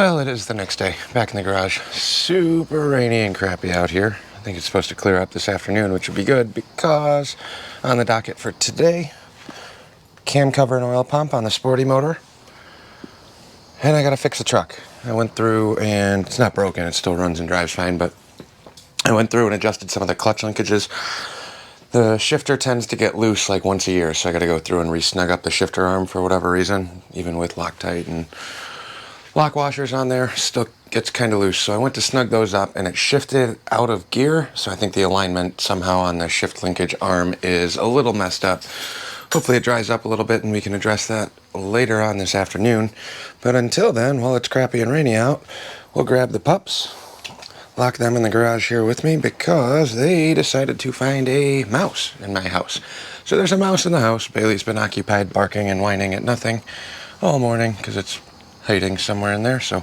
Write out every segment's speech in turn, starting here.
Well, it is the next day, back in the garage. Super rainy and crappy out here. I think it's supposed to clear up this afternoon, which would be good because on the docket for today, cam cover and oil pump on the Sporty motor. And I gotta fix the truck. I went through, and it's not broken, it still runs and drives fine, but I went through and adjusted some of the clutch linkages. The shifter tends to get loose like once a year, so I gotta go through and re-snug up the shifter arm for whatever reason, even with Loctite and lock washers on there, still gets kind of loose. So I went to snug those up and it shifted out of gear. So I think the alignment somehow on the shift linkage arm is a little messed up. Hopefully it dries up a little bit and we can address that later on this afternoon. But until then, while it's crappy and rainy out, we'll grab the pups, lock them in the garage here with me because they decided to find a mouse in my house. So there's a mouse in the house. Bailey's been occupied barking and whining at nothing all morning because it's hiding somewhere in there, so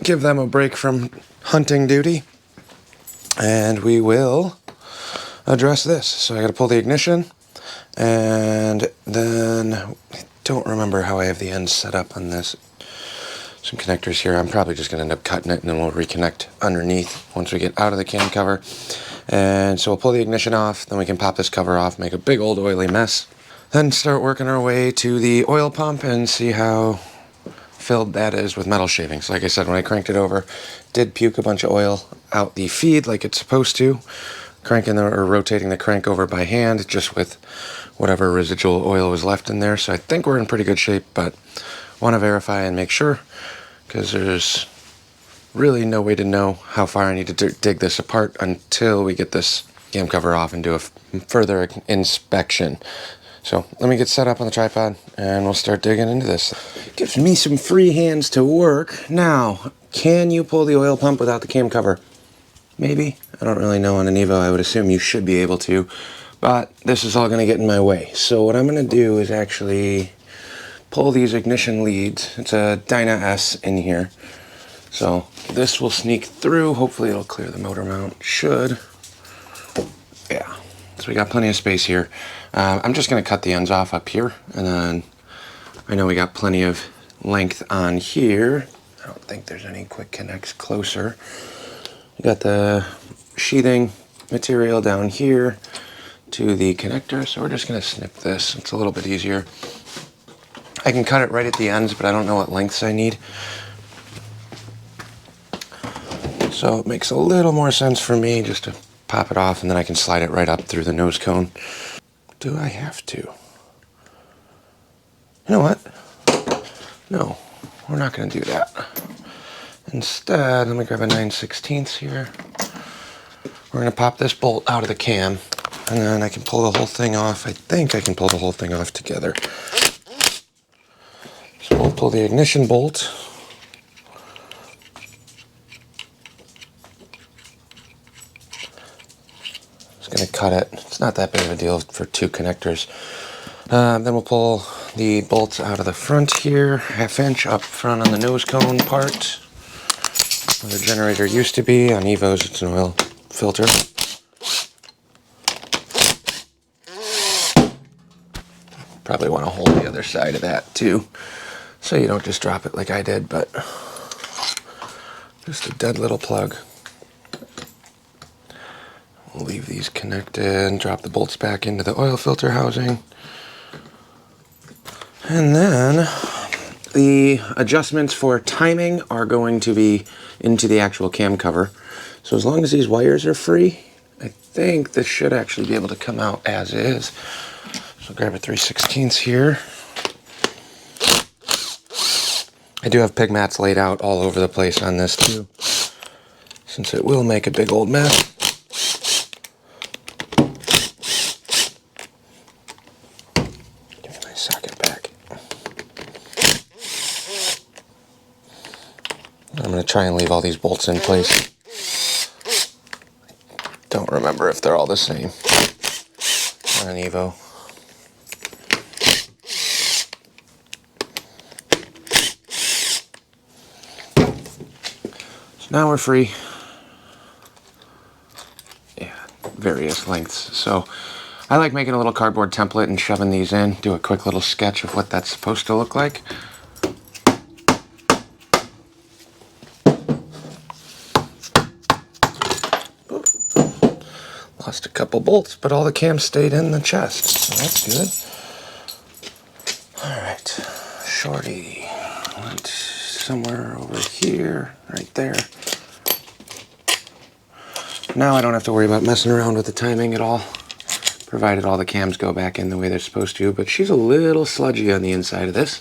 give them a break from hunting duty and we will address this. So I got to pull the ignition, and then I don't remember how I have the ends set up on this. Some connectors here. I'm probably just going to end up cutting it and then we'll reconnect underneath once we get out of the cam cover. And so we'll pull the ignition off, then we can pop this cover off, make a big old oily mess, then start working our way to the oil pump and see how filled that is with metal shavings. Like I said, when I cranked it over, did puke a bunch of oil out the feed like it's supposed to. Cranking or rotating the crank over by hand, just with whatever residual oil was left in there. So I think we're in pretty good shape, but want to verify and make sure because there's really no way to know how far I need to dig this apart until we get this cam cover off and do a further inspection. So let me get set up on the tripod and we'll start digging into this. Gives me some free hands to work. Now, can you pull the oil pump without the cam cover? Maybe. I don't really know on an Evo. I would assume you should be able to. But this is all going to get in my way. So what I'm going to do is actually pull these ignition leads. It's a Dyna S in here. So this will sneak through. Hopefully it'll clear the motor mount. Should. Yeah. So we got plenty of space here. I'm just going to cut the ends off up here, and then I know we got plenty of length on here. I don't think there's any quick connects closer. We got the sheathing material down here to the connector, so we're just going to snip this. It's a little bit easier. I can cut it right at the ends, but I don't know what lengths I need. So it makes a little more sense for me just to pop it off, and then I can slide it right up through the nose cone. Do I have to? You know what? No, we're not going to do that. Instead, let me grab a 9/16 here. We're going to pop this bolt out of the cam, and then I can pull the whole thing off. I think I can pull the whole thing off together. So we'll pull the ignition bolt. Going to cut it. It's not that big of a deal for two connectors. Then we'll pull the bolts out of the front here, 1/2 inch up front on the nose cone part, where the generator used to be. On Evos, it's an oil filter. Probably want to hold the other side of that too, so you don't just drop it like I did, but just a dead little plug. We'll leave these connected, drop the bolts back into the oil filter housing. And then the adjustments for timing are going to be into the actual cam cover. So as long as these wires are free, I think this should actually be able to come out as is. So grab a 3/16 here. I do have pig mats laid out all over the place on this too, since it will make a big old mess. I'm going to try and leave all these bolts in place. Don't remember if they're all the same on an Evo. So now we're free. Yeah, various lengths. So I like making a little cardboard template and shoving these in. Do a quick little sketch of what that's supposed to look like. Lost a couple bolts, but all the cams stayed in the chest, so that's good. Alright, Shorty went somewhere over here, right there. Now I don't have to worry about messing around with the timing at all, provided all the cams go back in the way they're supposed to, but she's a little sludgy on the inside of this.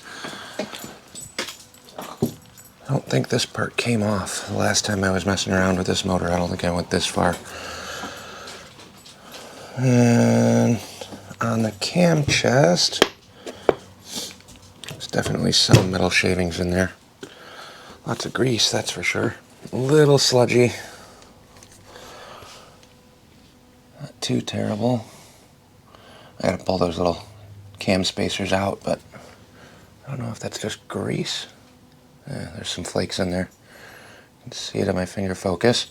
I don't think this part came off. The last time I was messing around with this motor, I don't think I went this far. And on the cam chest, there's definitely some metal shavings in there. Lots of grease, that's for sure. A little sludgy. Not too terrible. I gotta pull those little cam spacers out, but I don't know if that's just grease. Yeah, there's some flakes in there. You can see it in my finger focus.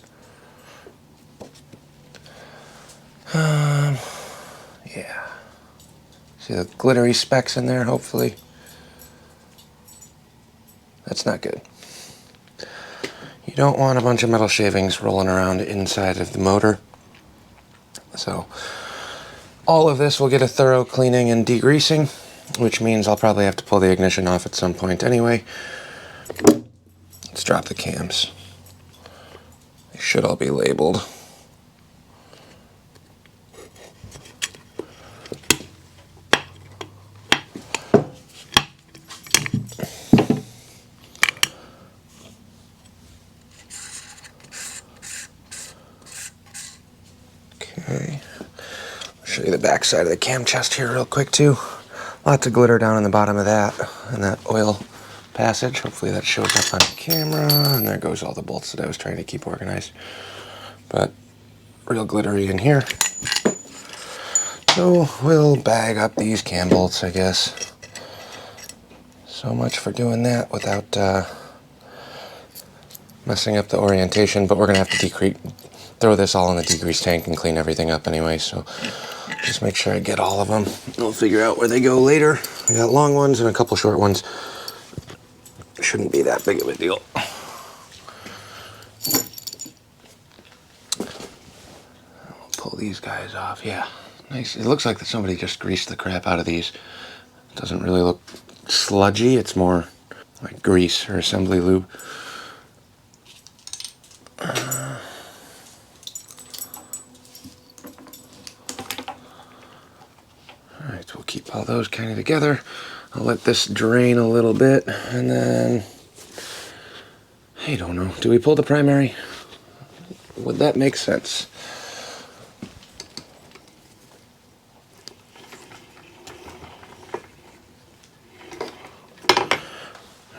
Yeah. See the glittery specks in there, hopefully. That's not good. You don't want a bunch of metal shavings rolling around inside of the motor. So all of this will get a thorough cleaning and degreasing, which means I'll probably have to pull the ignition off at some point anyway. Let's drop the cams. They should all be labeled. Okay. I'll show you the back side of the cam chest here real quick too. Lots of glitter down on the bottom of that, and that oil passage. Hopefully that shows up on camera, and there goes all the bolts that I was trying to keep organized. But real glittery in here. So we'll bag up these cam bolts, I guess. So much for doing that without messing up the orientation, but we're gonna have to throw this all in the degrease tank and clean everything up anyway, so just make sure I get all of them. We'll figure out where they go later. We got long ones and a couple short ones. Shouldn't be that big of a deal. I'll pull these guys off. Yeah, nice. It looks like that somebody just greased the crap out of these. It doesn't really look sludgy. It's more like grease or assembly lube. Alright, we'll keep all those kind of together. I'll let this drain a little bit, and then, I don't know, do we pull the primary? Would that make sense?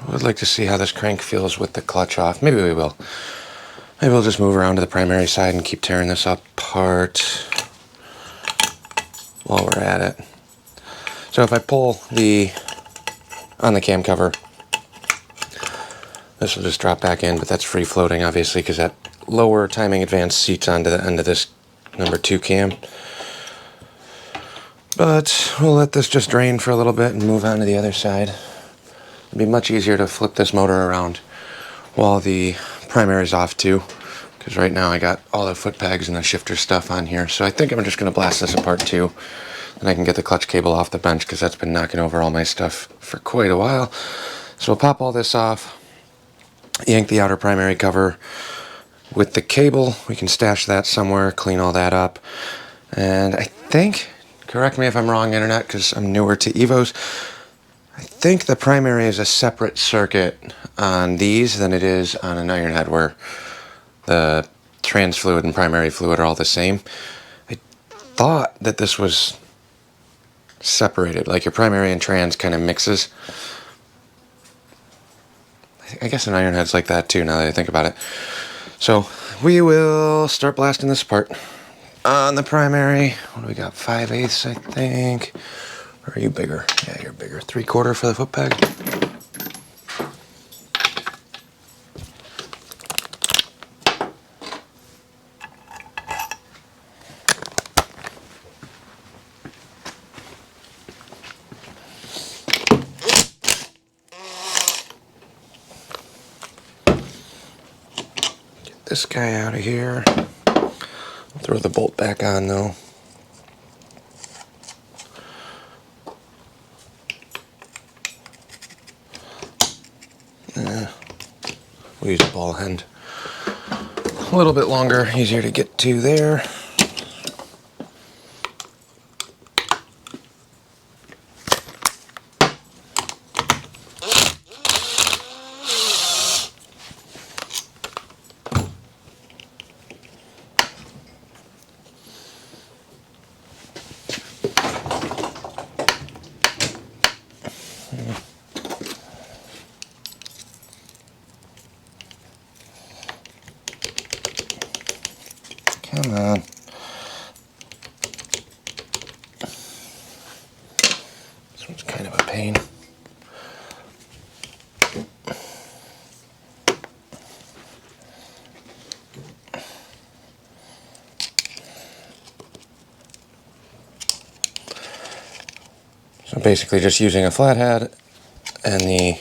I would like to see how this crank feels with the clutch off. Maybe we will. Maybe we'll just move around to the primary side and keep tearing this apart while we're at it. So if I pull on the cam cover, this will just drop back in, but that's free floating obviously because that lower timing advance seats onto the end of this number 2 cam. But we'll let this just drain for a little bit and move on to the other side. It'd be much easier to flip this motor around while the primary's off too, because right now I got all the foot pegs and the shifter stuff on here. So I think I'm just going to blast this apart too. And I can get the clutch cable off the bench because that's been knocking over all my stuff for quite a while. So we'll pop all this off, yank the outer primary cover with the cable. We can stash that somewhere, clean all that up. And I think, correct me if I'm wrong, Internet, because I'm newer to Evos, I think the primary is a separate circuit on these than it is on an iron head where the trans fluid and primary fluid are all the same. I thought that this was separated, like your primary and trans kind of mixes. I guess an iron head's like that too now that I think about it. So we will start blasting this apart. On the primary, what do we got, 5/8 I think? Or are you bigger? Yeah, you're bigger. 3/4 for the foot peg. This guy out of here. We'll Throw the bolt back on though. We'll use a ball end. A little bit longer, easier to get to there. Come on. This one's kind of a pain. So basically just using a flathead and the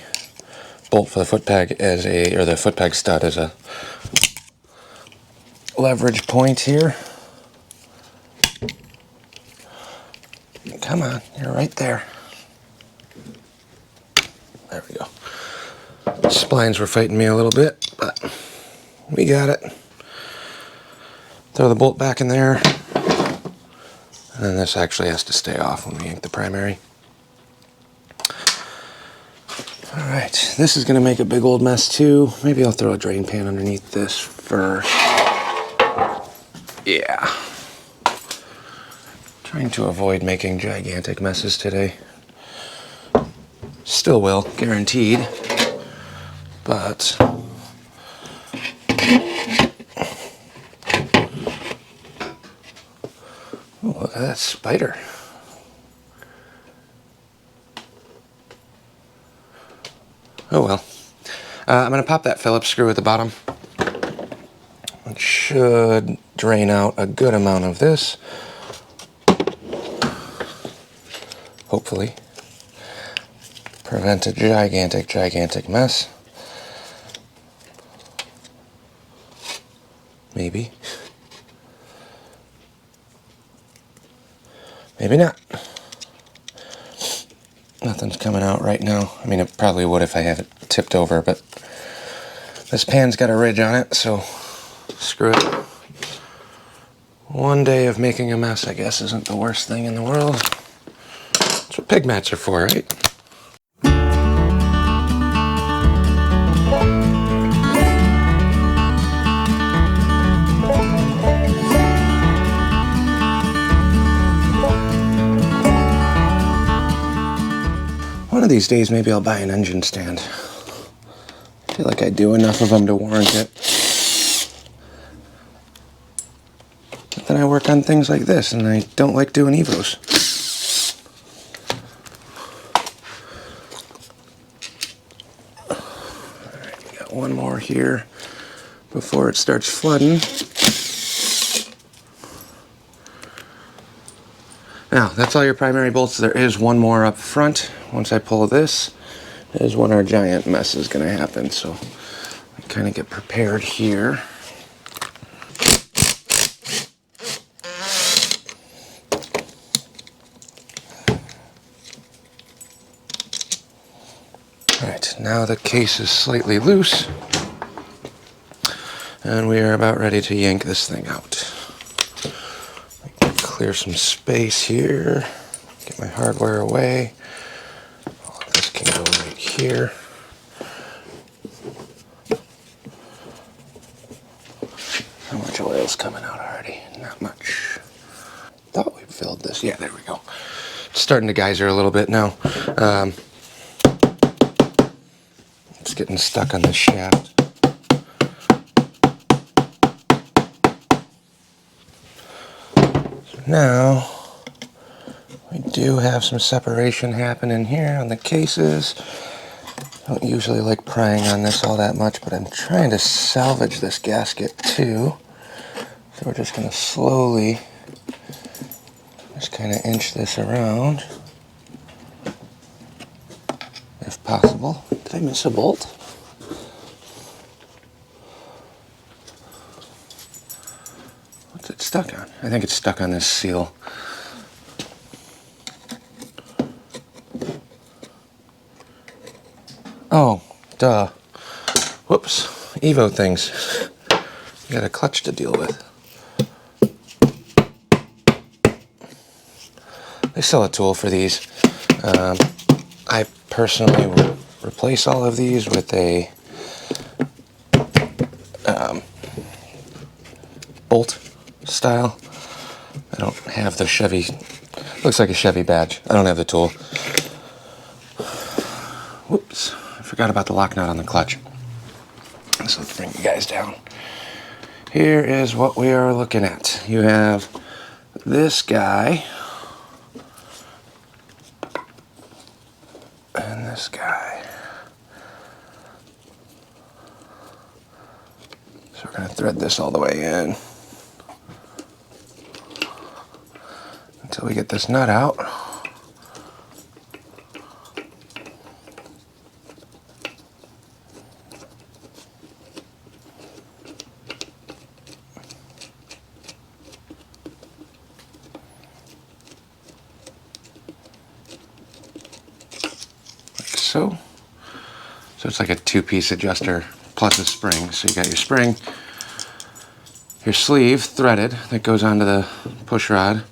bolt for the foot peg as or the foot peg stud as a leverage point here. Come on, you're right there. There we go. Splines were fighting me a little bit, but we got it. Throw the bolt back in there. And then this actually has to stay off when we yank the primary. Alright, this is going to make a big old mess too. Maybe I'll throw a drain pan underneath this first. Yeah. Trying to avoid making gigantic messes today. Still will, guaranteed. But oh, look at that spider. Oh well. I'm going to pop that Phillips screw at the bottom. It should drain out a good amount of this. Hopefully. Prevent a gigantic mess. Maybe. Maybe not. Nothing's coming out right now. I mean, it probably would if I have it tipped over, but this pan's got a ridge on it, so screw it. One day of making a mess, I guess, isn't the worst thing in the world. That's what pig mats are for, right? One of these days, maybe I'll buy an engine stand. I feel like I do enough of them to warrant it. But then I work on things like this, and I don't like doing evos. Alright, we got one more here before it starts flooding. Now, that's all your primary bolts. There is one more up front. Once I pull this, is when our giant mess is going to happen. So I kind of get prepared here. Alright, now the case is slightly loose. And we are about ready to yank this thing out. Clear some space here. Get my hardware away. This can go right here. How much oil's coming out already? Not much. Thought we filled this. Yeah, there we go. It's starting to geyser a little bit now. It's getting stuck on this shaft. Now, we do have some separation happening here on the cases. I don't usually like prying on this all that much, but I'm trying to salvage this gasket too. So we're just going to slowly just kind of inch this around, if possible. Did I miss a bolt? What's it stuck on? I think it's stuck on this seal. Oh, duh. Whoops. Evo things. You got a clutch to deal with. They sell a tool for these. I personally will replace all of these with a bolt style. I don't have the Chevy. Looks like a Chevy badge. I don't have the tool. Whoops. I forgot about the lock nut on the clutch. So let's bring you guys down. Here is what we are looking at. You have this guy and this guy. So we're going to thread this all the way in until we get this nut out. So it's like a two-piece adjuster plus a spring. So you got your spring, your sleeve threaded that goes onto the push rod,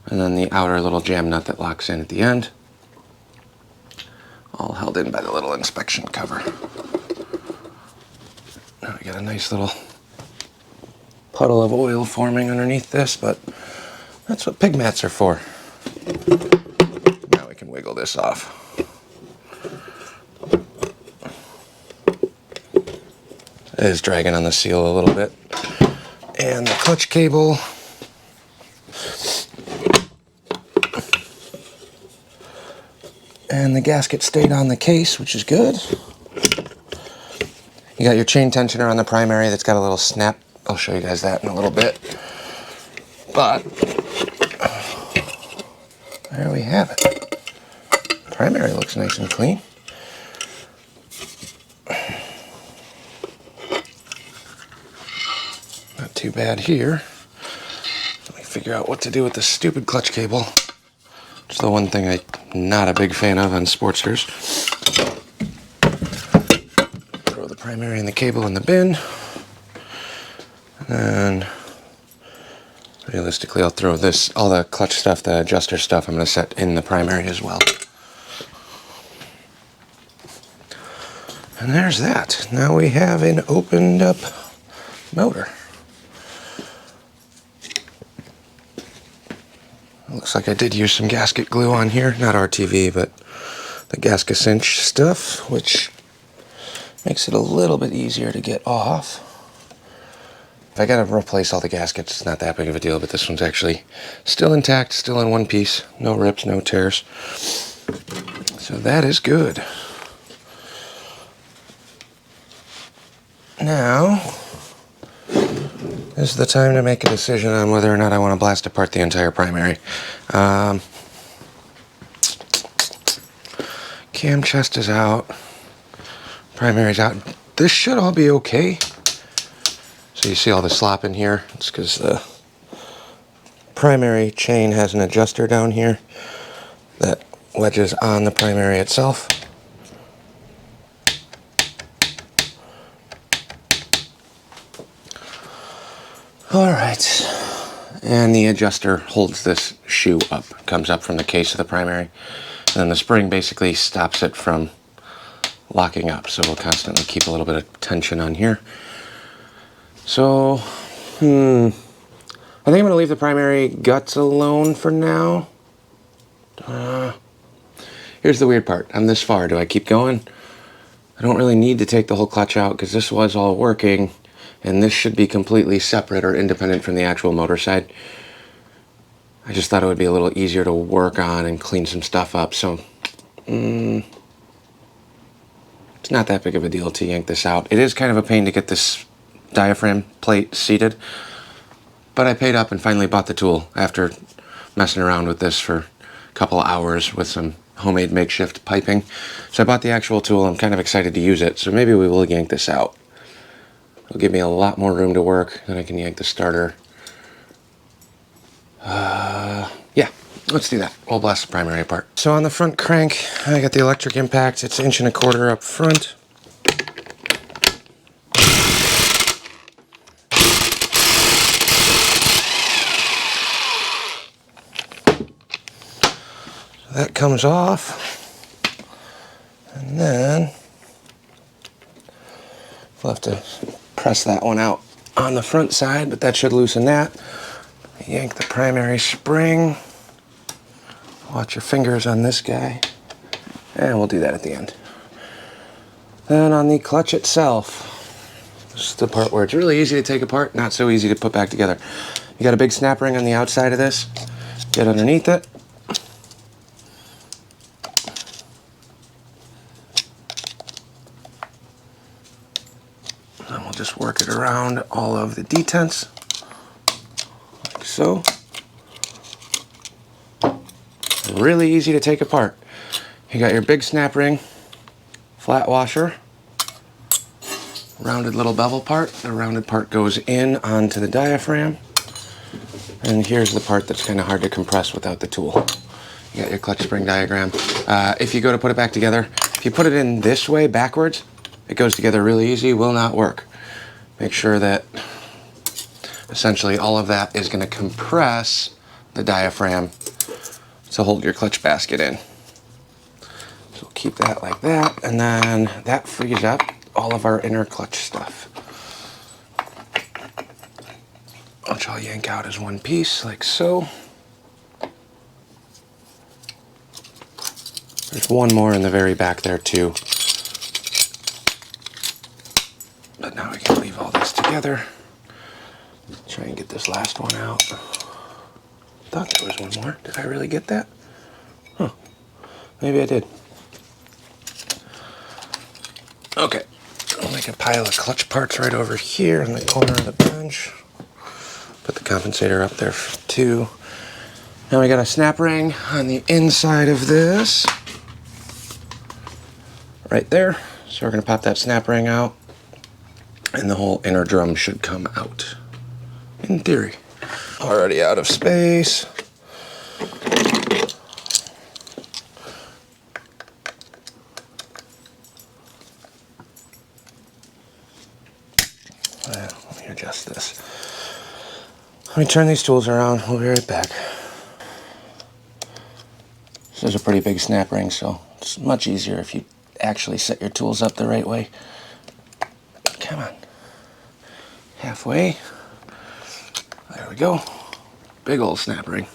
and then the outer little jam nut that locks in at the end, all held in by the little inspection cover. Now we got a nice little puddle of oil forming underneath this, but that's what pig mats are for. Now we can wiggle this off. It is dragging on the seal a little bit. And the clutch cable. And the gasket stayed on the case, which is good. You got your chain tensioner on the primary that's got a little snap. I'll show you guys that in a little bit. But there we have it. Primary looks nice and clean. Not too bad here. Let me figure out what to do with this stupid clutch cable. It's the one thing I'm not a big fan of on Sportsters. Throw the primary and the cable in the bin. And then, realistically, I'll throw this, all the clutch stuff, the adjuster stuff, I'm going to set in the primary as well. And there's that. Now we have an opened up motor. Looks like I did use some gasket glue on here, not RTV, but the gasket cinch stuff, which makes it a little bit easier to get off. If I gotta replace all the gaskets, it's not that big of a deal, but this one's actually still intact, still in one piece. No rips, no tears. So that is good. Now is the time to make a decision on whether or not I want to blast apart the entire primary. Camchest is out. Primary's out. This should all be okay. So you see all the slop in here. It's because the primary chain has an adjuster down here that wedges on the primary itself. Alright, and the adjuster holds this shoe up, comes up from the case of the primary, and then the spring basically stops it from locking up, so we'll constantly keep a little bit of tension on here. So, I think I'm going to leave the primary guts alone for now. Here's the weird part, I'm this far, do I keep going? I don't really need to take the whole clutch out because this was all working. And this should be completely separate or independent from the actual motor side. I just thought it would be a little easier to work on and clean some stuff up. So, it's not that big of a deal to yank this out. It is kind of a pain to get this diaphragm plate seated. But I paid up and finally bought the tool after messing around with this for a couple of hours with some homemade makeshift piping. So I bought the actual tool. I'm kind of excited to use it. So maybe we will yank this out. It'll give me a lot more room to work, then I can yank the starter Yeah, let's do that. We'll blast the primary apart. So on the front crank, I got the electric impact. It's 1.25 inches up front. That comes off, and then we'll have to press that one out on the front side, but that should loosen that. Yank the primary spring. Watch your fingers on this guy, and we'll do that at the end. Then on the clutch itself, this is the part where it's really easy to take apart, not so easy to put back together. You got a big snap ring on the outside of this. Get underneath it. And we'll just work it around all of the detents, like so. Really easy to take apart. You got your big snap ring, flat washer, rounded little bevel part. The rounded part goes in onto the diaphragm. And here's the part that's kind of hard to compress without the tool. You got your clutch spring diagram. If you go to put it back together, if you put it in this way, backwards, it goes together really easy, will not work. Make sure that essentially all of that is going to compress the diaphragm to hold your clutch basket in. So we'll keep that like that, and then that frees up all of our inner clutch stuff, which I'll yank out as one piece, like so. There's one more in the very back there too. But now we can leave all this together. Try and get this last one out. Thought there was one more. Did I really get that? Huh. Maybe I did. Okay. I'll make a pile of clutch parts right over here in the corner of the bench. Put the compensator up there too. Now we got a snap ring on the inside of this. Right there. So we're going to pop that snap ring out, and the whole inner drum should come out. In theory. Already out of space. Let me adjust this. Let me turn these tools around. We'll be right back. This is a pretty big snap ring, so it's much easier if you actually set your tools up the right way. Come on. Halfway. There we go. Big old snap ring.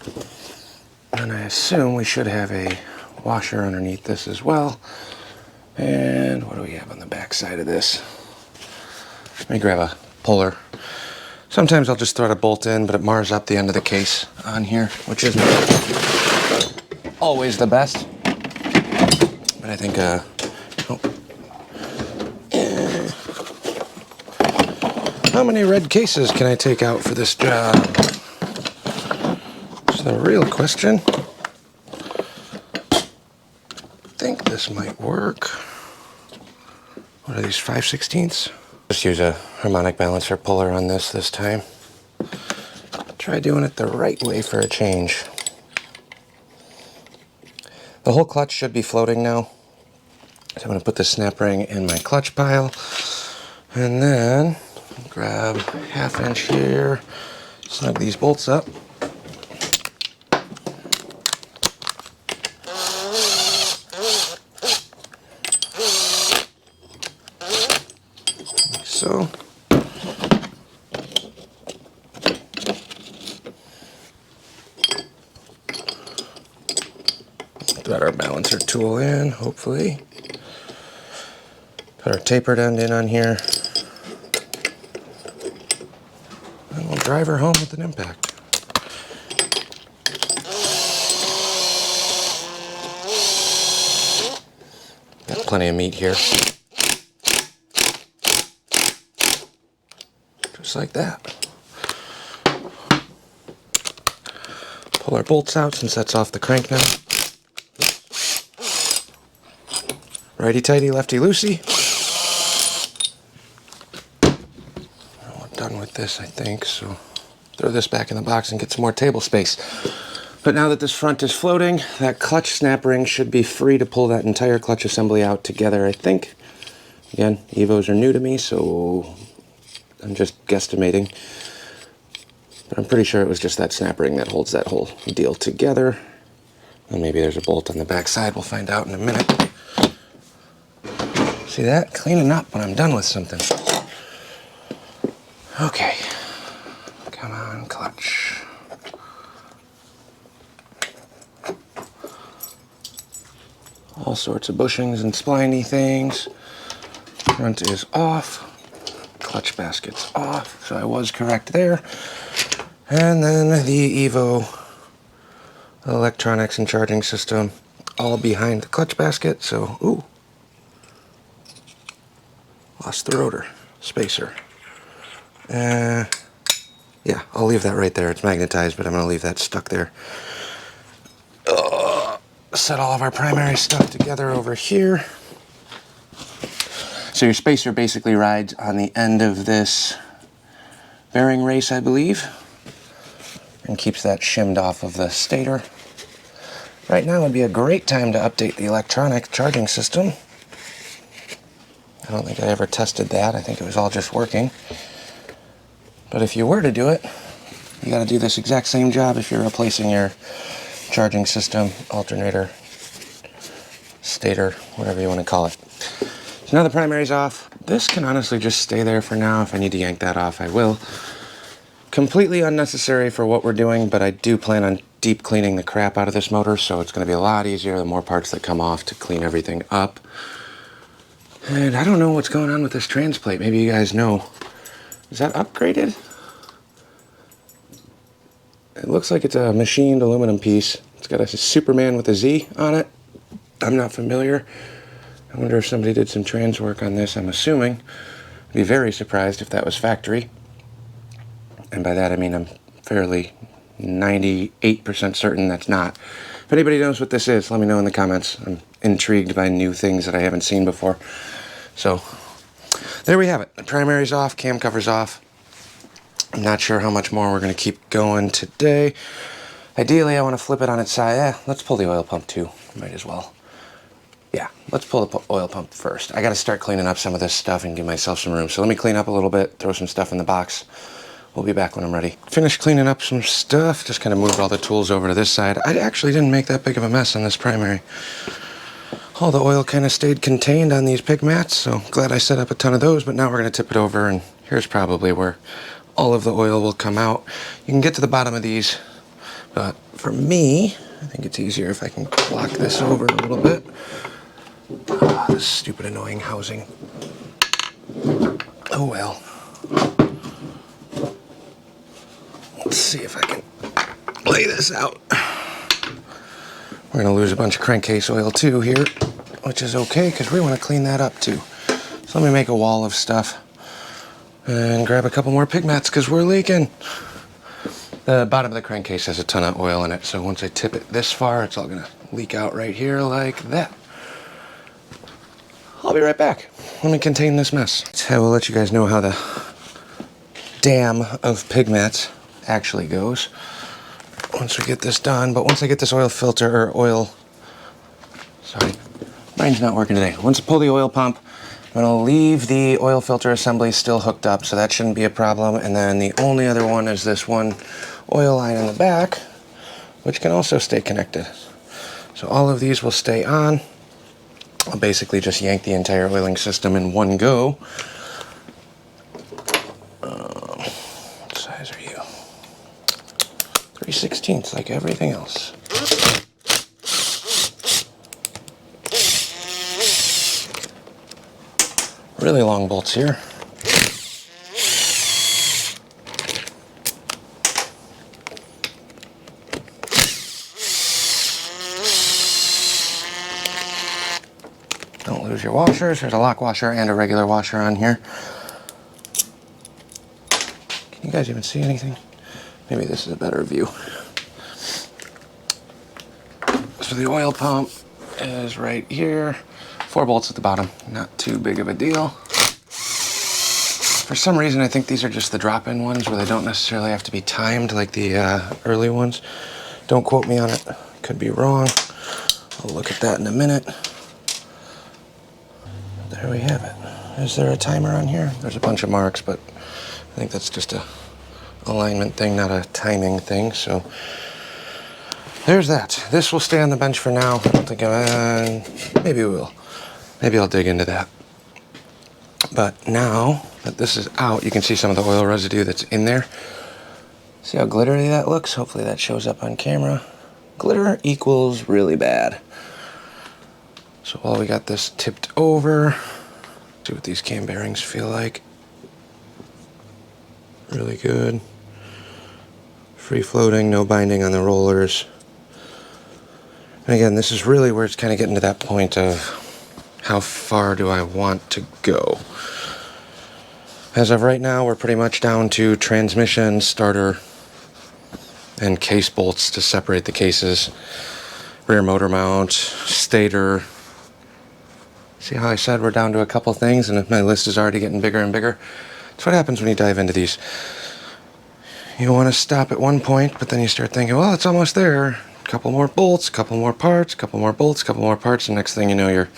And I assume we should have a washer underneath this as well. And what do we have on the back side of this? Let me grab a puller. Sometimes I'll just thread a bolt in, but it mars up the end of the case on here, which isn't always the best. But I think, how many red cases can I take out for this job? That's the real question. I think this might work. What are these, 5/16? Just use a harmonic balancer puller on this time. Try doing it the right way for a change. The whole clutch should be floating now. So I'm going to put the snap ring in my clutch pile. And then grab 1/2 inch here, snug these bolts up. Like so. Got our balancer tool in, hopefully. Put our tapered end in on here. And we'll drive her home with an impact. Got plenty of meat here. Just like that. Pull our bolts out since that's off the crank now. Righty-tighty, lefty-loosey. We're done with this, I think, so throw this back in the box and get some more table space. But now that this front is floating, that clutch snap ring should be free to pull that entire clutch assembly out together, I think. Again, Evos are new to me, so I'm just guesstimating. But I'm pretty sure it was just that snap ring that holds that whole deal together. And maybe there's a bolt on the back side. We'll find out in a minute. See that? Cleaning up when I'm done with something. Okay. Come on, clutch. All sorts of bushings and spliny things. Front is off. Clutch basket's off, so I was correct there. And then the Evo electronics and charging system all behind the clutch basket, so, ooh. Lost the rotor spacer. Yeah, I'll leave that right there. It's magnetized, but I'm going to leave that stuck there. Set all of our primary stuff together over here. So your spacer basically rides on the end of this bearing race, I believe, and keeps that shimmed off of the stator. Right now would be a great time to update the electronic charging system. I don't think I ever tested that. I think it was all just working. But if you were to do it, you got to do this exact same job if you're replacing your charging system, alternator, stator, whatever you want to call it. So now the primary's off. This can honestly just stay there for now. If I need to yank that off, I will. Completely unnecessary for what we're doing, but I do plan on deep cleaning the crap out of this motor, so it's going to be a lot easier the more parts that come off to clean everything up. And I don't know what's going on with this trans plate. Maybe you guys know. Is that upgraded? It looks like it's a machined aluminum piece. It's got a Superman with a Z on it. I'm not familiar. I wonder if somebody did some trans work on this. I'm assuming. I'd be very surprised if that was factory. And by that I mean I'm fairly 98% certain that's not. If anybody knows what this is, let me know in the comments. I'm intrigued by new things that I haven't seen before. So, there we have it. The primary's off, cam cover's off. I'm not sure how much more we're going to keep going today. Ideally, I want to flip it on its side. Let's pull the oil pump too. Might as well. Yeah, let's pull the oil pump first. I got to start cleaning up some of this stuff and give myself some room. So let me clean up a little bit, throw some stuff in the box. We'll be back when I'm ready. Finished cleaning up some stuff. Just kind of moved all the tools over to this side. I actually didn't make that big of a mess on this primary. All the oil kind of stayed contained on these pig mats, so glad I set up a ton of those, but now we're going to tip it over, and here's probably where all of the oil will come out. You can get to the bottom of these, but for me, I think it's easier if I can block this over a little bit. This stupid annoying housing. Oh well. Let's see if I can lay this out. We're going to lose a bunch of crankcase oil too here, which is okay because we want to clean that up too. So let me make a wall of stuff and grab a couple more pig mats because we're leaking. The bottom of the crankcase has a ton of oil in it, so once I tip it this far, it's all going to leak out right here like that. I'll be right back. Let me contain this mess. I will let you guys know how the dam of pig mats actually goes once we get this done. But once I get this oil filter, or oil, sorry, brain's not working today. Once I pull the oil pump, I'm gonna leave the oil filter assembly still hooked up, so that shouldn't be a problem. And then the only other one is this one oil line in the back, which can also stay connected. So all of these will stay on. I'll basically just yank the entire oiling system in one go. What size are you? 3/16, like everything else. Really long bolts here. Don't lose your washers. There's a lock washer and a regular washer on here. Can you guys even see anything? Maybe this is a better view. So the oil pump is right here. 4 bolts at the bottom. Not too big of a deal. For some reason, I think these are just the drop-in ones where they don't necessarily have to be timed like the early ones. Don't quote me on it. Could be wrong. I'll look at that in a minute. There we have it. Is there a timer on here? There's a bunch of marks, but I think that's just a alignment thing, not a timing thing. So there's that. This will stay on the bench for now. I don't think maybe we will. Maybe I'll dig into that. But now that this is out, you can see some of the oil residue that's in there. See how glittery that looks? Hopefully that shows up on camera. Glitter equals really bad. So while we got this tipped over, see what these cam bearings feel like. Really good. Free floating, no binding on the rollers. And again, this is really where it's kind of getting to that point of how far do I want to go. As of right now, we're pretty much down to transmission, starter, and case bolts to separate the cases. Rear motor mount, stator. See how I said we're down to a couple things and my list is already getting bigger and bigger? That's what happens when you dive into these. You want to stop at one point, but then you start thinking, well, it's almost there. A couple more bolts, a couple more parts, a couple more bolts, a couple more parts, and next thing you know, your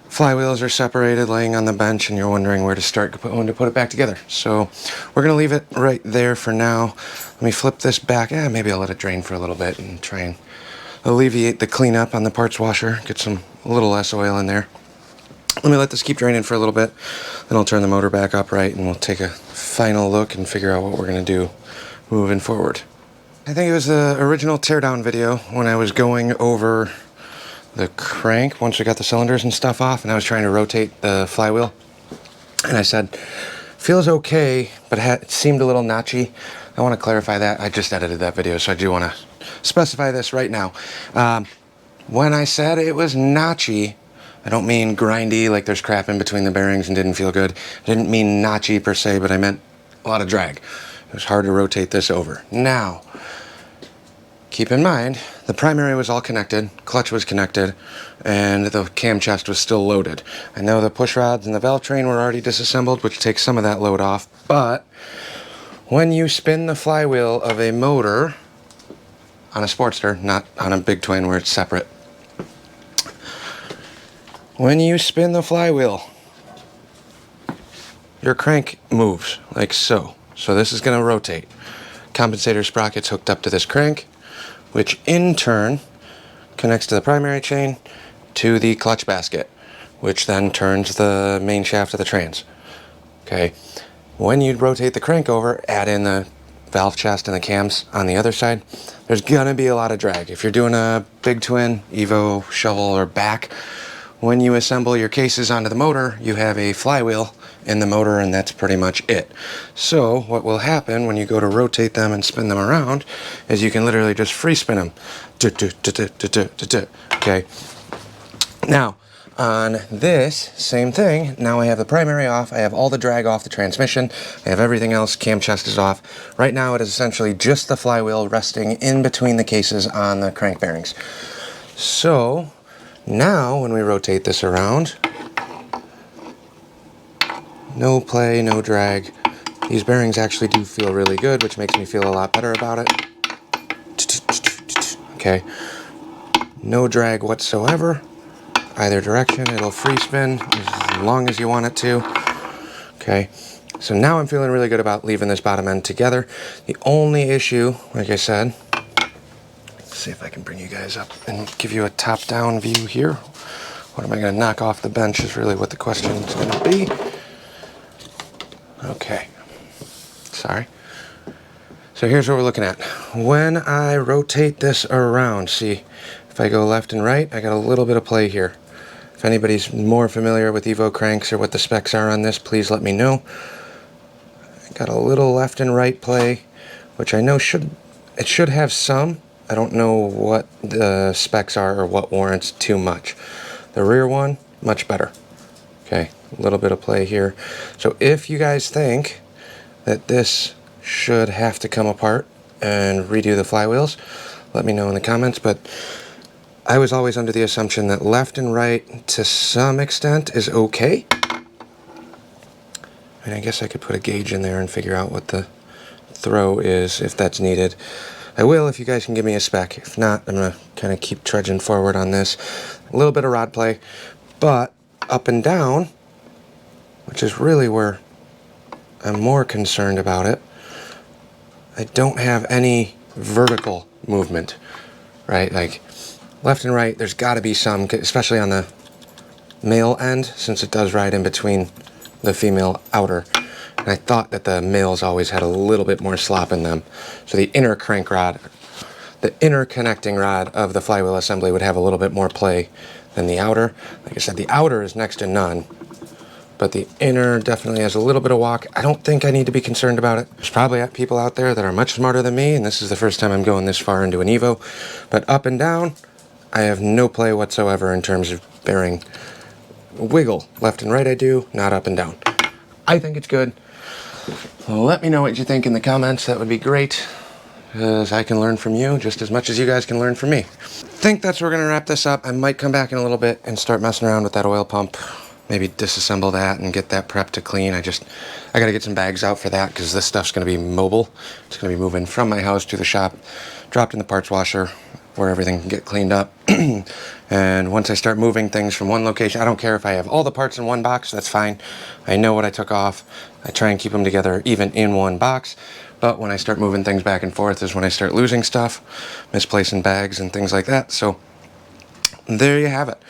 flywheels are separated, laying on the bench, and you're wondering where to start, when to put it back together. So we're going to leave it right there for now. Let me flip this back. Maybe I'll let it drain for a little bit and try and alleviate the cleanup on the parts washer, get a little less oil in there. Let me let this keep draining for a little bit, then I'll turn the motor back upright and we'll take a final look and figure out what we're going to do moving forward. I think it was the original teardown video when I was going over the crank once we got the cylinders and stuff off and I was trying to rotate the flywheel. And I said, feels okay, but it seemed a little notchy. I want to clarify that. I just edited that video, so I do want to specify this right now. When I said it was notchy, I don't mean grindy, like there's crap in between the bearings and didn't feel good. I didn't mean notchy per se, but I meant a lot of drag. It was hard to rotate this over. Now, keep in mind, the primary was all connected, clutch was connected, and the camchest was still loaded. I know the push rods and the valve train were already disassembled, which takes some of that load off, but when you spin the flywheel of a motor on a Sportster, not on a big twin where it's separate, when you spin the flywheel, your crank moves like so. So this is going to rotate. Compensator sprocket's hooked up to this crank, which in turn connects to the primary chain to the clutch basket, which then turns the main shaft of the trans. Okay, when you rotate the crank over, add in the valve chest and the cams on the other side, there's gonna be a lot of drag. If you're doing a big twin, Evo, shovel, or back, when you assemble your cases onto the motor, you have a flywheel in the motor and that's pretty much it. So what will happen when you go to rotate them and spin them around is you can literally just free spin them. Okay. Now, on this, same thing. Now I have the primary off. I have all the drag off the transmission. I have everything else. Camchest is off. Right now it is essentially just the flywheel resting in between the cases on the crank bearings. So now when we rotate this around, no play, no drag. These bearings actually do feel really good, which makes me feel a lot better about it. Okay. No drag whatsoever. Either direction, it'll free spin as long as you want it to. Okay, so now I'm feeling really good about leaving this bottom end together. The only issue, like I said, let's see if I can bring you guys up and give you a top-down view here. What am I going to knock off the bench is really what the question is going to be. Okay, sorry. So here's what we're looking at. When I rotate this around, see, if I go left and right, I got a little bit of play here. If anybody's more familiar with Evo cranks or what the specs are on this, please let me know. I got a little left and right play, which I know should have some. I don't know what the specs are or what warrants too much. The rear one, much better. Okay, a little bit of play here. So if you guys think that this should have to come apart and redo the flywheels, let me know in the comments, but I was always under the assumption that left and right to some extent is okay. And I guess I could put a gauge in there and figure out what the throw is if that's needed. I will if you guys can give me a spec. If not, I'm going to kind of keep trudging forward on this. A little bit of rod play, but up and down, which is really where I'm more concerned about it, I don't have any vertical movement, right? Like left and right, there's got to be some, especially on the male end, since it does ride in between the female outer. And I thought that the males always had a little bit more slop in them. So the inner crank rod, the inner connecting rod of the flywheel assembly would have a little bit more play than the outer. Like I said, the outer is next to none, but the inner definitely has a little bit of walk. I don't think I need to be concerned about it. There's probably people out there that are much smarter than me, and this is the first time I'm going this far into an Evo. But up and down, I have no play whatsoever in terms of bearing wiggle. Left and right I do, not up and down. I think it's good. Let me know what you think in the comments. That would be great, because I can learn from you just as much as you guys can learn from me. I think that's where we're going to wrap this up. I might come back in a little bit and start messing around with that oil pump. Maybe disassemble that and get that prepped to clean. I got to get some bags out for that, because this stuff's going to be mobile. It's going to be moving from my house to the shop, dropped in the parts washer, where everything can get cleaned up. And once I start moving things from one location, I don't care if I have all the parts in one box, that's fine. I know what I took off. I try and keep them together even in one box. But when I start moving things back and forth is when I start losing stuff, misplacing bags and things like that. So there you have it.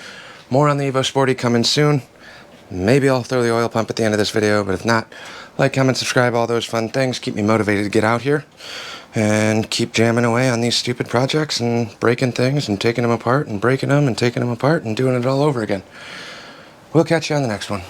More on the evosporty coming soon. Maybe I'll throw the oil pump at the end of this video, but if not, like, comment, subscribe, all those fun things. Keep me motivated to get out here and keep jamming away on these stupid projects and breaking things and taking them apart and breaking them and taking them apart and doing it all over again. We'll catch you on the next one.